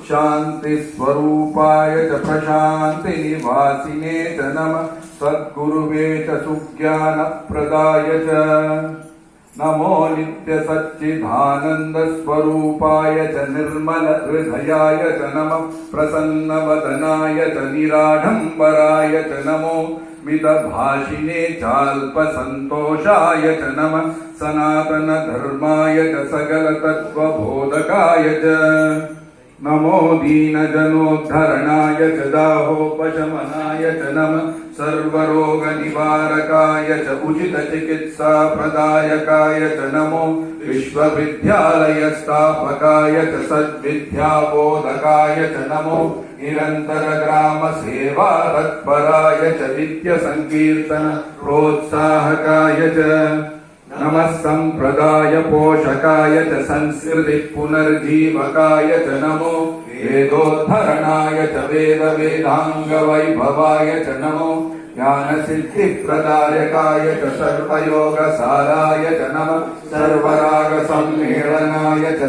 शान्तिस्वरूपाय च प्रशान्तिनिवासिने च नमः सद्गुरुवे च सुज्ञानप्रदाय च नमो नित्यसच्चिदानन्दस्वरूपाय च निर्मलहृदयाय च नमः प्रसन्नवदनाय च निराडम्बराय च नमो मितभाषिणे चाल्पसन्तोषाय च नमः सनातनधर्माय च सकलतत्त्वबोधकाय च नमो दीनजनोद्धरणाय च दाहोपशमनाय च नमः सर्वरोगनिवारकाय च उचितचिकित्साप्रदायकाय च नमो विश्वविद्यालयस्थापकाय च सद्विद्याबोधकाय च नमो निरन्तरग्रामसेवातत्पराय च नित्यसङ्कीर्तन प्रोत्साहकाय च नमः सम्प्रदाय पोषकाय च संस्कृति पुनर्जीवकाय च नमो वेदोद्धरणाय च वेदाङ्गवैभवाय च नमो ज्ञानसिद्धिप्रदायकाय च सर्वयोगसाराय च नमः सर्वरागसम्मेलनाय च